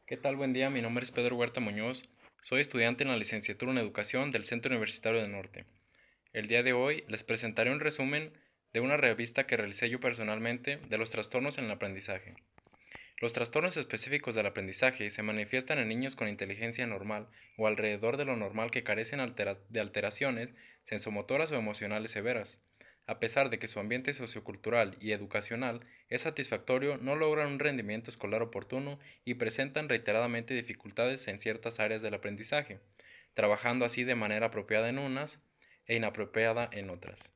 ¿Qué tal? Buen día, mi nombre es Pedro Huerta Muñoz, soy estudiante en la licenciatura en Educación del Centro Universitario del Norte. El día de hoy les presentaré un resumen de una revista que realicé yo personalmente de los trastornos en el aprendizaje. Los trastornos específicos del aprendizaje se manifiestan en niños con inteligencia normal o alrededor de lo normal que carecen de alteraciones sensomotoras o emocionales severas. A pesar de que su ambiente sociocultural y educacional es satisfactorio, no logran un rendimiento escolar oportuno y presentan reiteradamente dificultades en ciertas áreas del aprendizaje, trabajando así de manera apropiada en unas e inapropiada en otras.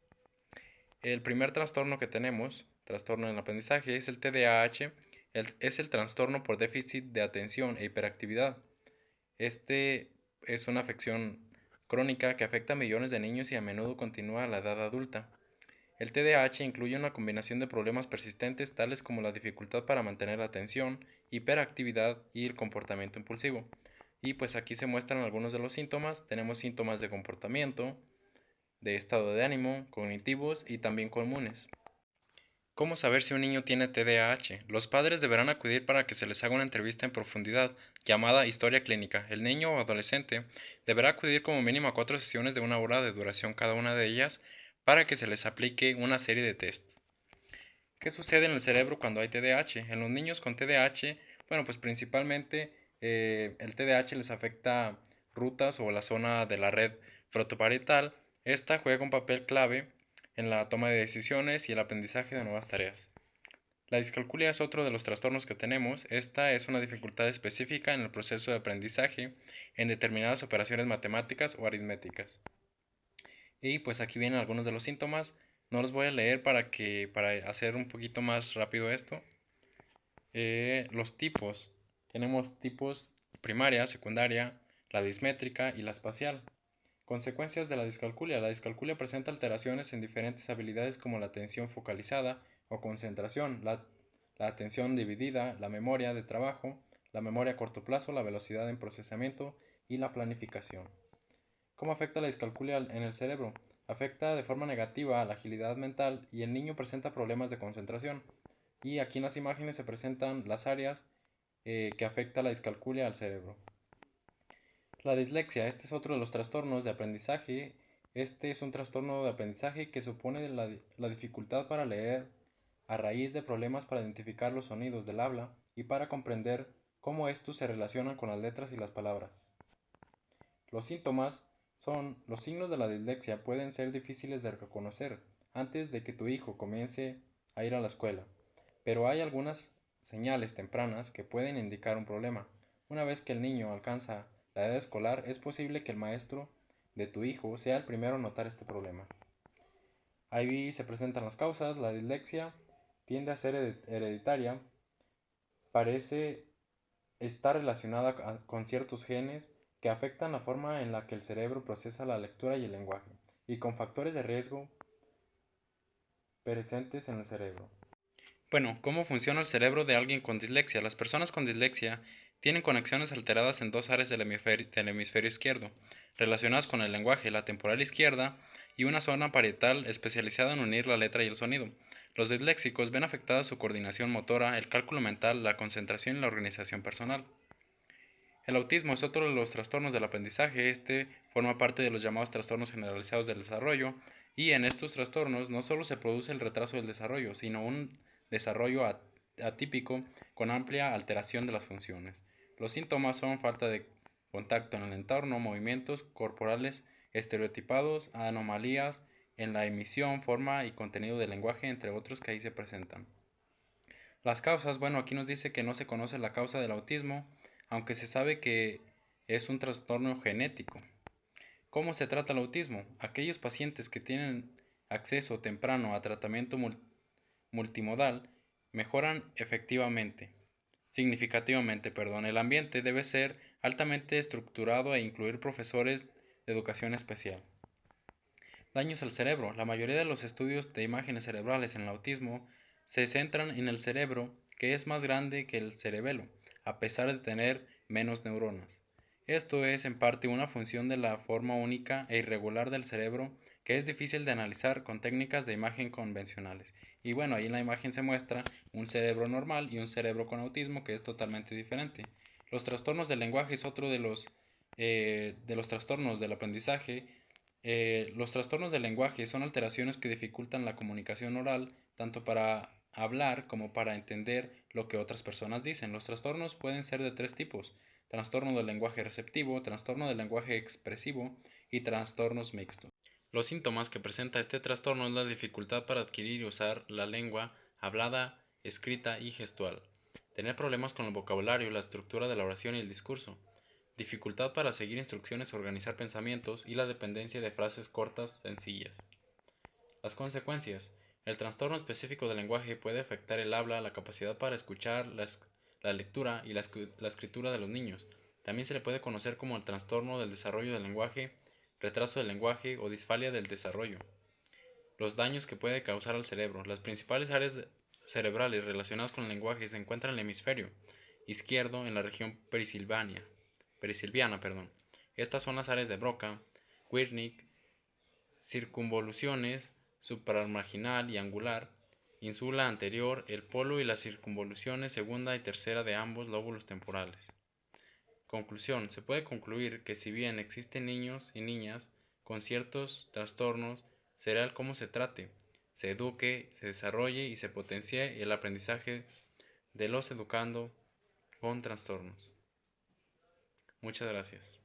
El primer trastorno que tenemos, trastorno en el aprendizaje, es el TDAH, es el trastorno por déficit de atención e hiperactividad. Este es una afección crónica que afecta a millones de niños y a menudo continúa a la edad adulta. El TDAH incluye una combinación de problemas persistentes tales como la dificultad para mantener la atención, hiperactividad y el comportamiento impulsivo. Y pues aquí se muestran algunos de los síntomas. Tenemos síntomas de comportamiento, de estado de ánimo, cognitivos y también comunes. ¿Cómo saber si un niño tiene TDAH? Los padres deberán acudir para que se les haga una entrevista en profundidad, llamada historia clínica. El niño o adolescente deberá acudir como mínimo a 4 sesiones de 1 hora de duración cada una de ellas para que se les aplique una serie de test. ¿Qué sucede en el cerebro cuando hay TDAH? En los niños con TDAH, bueno, pues principalmente el TDAH les afecta rutas o la zona de la red frontoparietal. Esta juega un papel clave en la toma de decisiones y el aprendizaje de nuevas tareas. La discalculia es otro de los trastornos que tenemos. Esta es una dificultad específica en el proceso de aprendizaje en determinadas operaciones matemáticas o aritméticas. Y pues aquí vienen algunos de los síntomas. No los voy a leer para hacer un poquito más rápido esto. Los tipos. Tenemos tipos primaria, secundaria, la dismétrica y la espacial. Consecuencias de la discalculia. La discalculia presenta alteraciones en diferentes habilidades como la atención focalizada o concentración, la atención dividida, la memoria de trabajo, la memoria a corto plazo, la velocidad en procesamiento y la planificación. ¿Cómo afecta la discalculia en el cerebro? Afecta de forma negativa a la agilidad mental y el niño presenta problemas de concentración. Y aquí en las imágenes se presentan las áreas que afecta la discalculia al cerebro. La dislexia, este es otro de los trastornos de aprendizaje. Este es un trastorno de aprendizaje que supone la dificultad para leer a raíz de problemas para identificar los sonidos del habla y para comprender cómo estos se relacionan con las letras y las palabras. Los síntomas son, los signos de la dislexia pueden ser difíciles de reconocer antes de que tu hijo comience a ir a la escuela, pero hay algunas señales tempranas que pueden indicar un problema. Una vez que el niño alcanza la edad escolar, es posible que el maestro de tu hijo sea el primero en notar este problema. Ahí se presentan las causas. La dislexia tiende a ser hereditaria, parece estar relacionada con ciertos genes que afectan la forma en la que el cerebro procesa la lectura y el lenguaje, y con factores de riesgo presentes en el cerebro. Bueno, ¿cómo funciona el cerebro de alguien con dislexia? Las personas con dislexia tienen conexiones alteradas en dos áreas del hemisferio izquierdo, relacionadas con el lenguaje, la temporal izquierda y una zona parietal especializada en unir la letra y el sonido. Los disléxicos ven afectada su coordinación motora, el cálculo mental, la concentración y la organización personal. El autismo es otro de los trastornos del aprendizaje. Este forma parte de los llamados trastornos generalizados del desarrollo, y en estos trastornos no solo se produce el retraso del desarrollo, sino un desarrollo atípico con amplia alteración de las funciones. Los síntomas son falta de contacto en el entorno, movimientos corporales estereotipados, anomalías en la emisión, forma y contenido del lenguaje, entre otros que ahí se presentan. Las causas, bueno, aquí nos dice que no se conoce la causa del autismo, aunque se sabe que es un trastorno genético. ¿Cómo se trata el autismo? Aquellos pacientes que tienen acceso temprano a tratamiento multimodal mejoran significativamente, perdón. El ambiente debe ser altamente estructurado e incluir profesores de educación especial. Daños al cerebro. La mayoría de los estudios de imágenes cerebrales en el autismo se centran en el cerebro, que es más grande que el cerebelo, a pesar de tener menos neuronas. Esto es en parte una función de la forma única e irregular del cerebro, que es difícil de analizar con técnicas de imagen convencionales. Y bueno, ahí en la imagen se muestra un cerebro normal y un cerebro con autismo, que es totalmente diferente. Los trastornos del lenguaje es otro de los trastornos del aprendizaje. Los trastornos del lenguaje son alteraciones que dificultan la comunicación oral, tanto para hablar como para entender lo que otras personas dicen. Los trastornos pueden ser de tres tipos: trastorno del lenguaje receptivo, trastorno del lenguaje expresivo y trastornos mixtos. Los síntomas que presenta este trastorno es la dificultad para adquirir y usar la lengua hablada, escrita y gestual, tener problemas con el vocabulario, la estructura de la oración y el discurso, dificultad para seguir instrucciones o organizar pensamientos y la dependencia de frases cortas, sencillas. Las consecuencias. El trastorno específico del lenguaje puede afectar el habla, la capacidad para escuchar, la lectura y la escritura de los niños. También se le puede conocer como el trastorno del desarrollo del lenguaje, retraso del lenguaje o disfalia del desarrollo. Los daños que puede causar al cerebro. Las principales áreas cerebrales relacionadas con el lenguaje se encuentran en el hemisferio izquierdo en la región perisilviana. Estas son las áreas de Broca, Wernicke, circunvoluciones supramarginal y angular, ínsula anterior, el polo y las circunvoluciones segunda y tercera de ambos lóbulos temporales. Conclusión: se puede concluir que si bien existen niños y niñas con ciertos trastornos, será el cómo se trate, se eduque, se desarrolle y se potencie el aprendizaje de los educando con trastornos. Muchas gracias.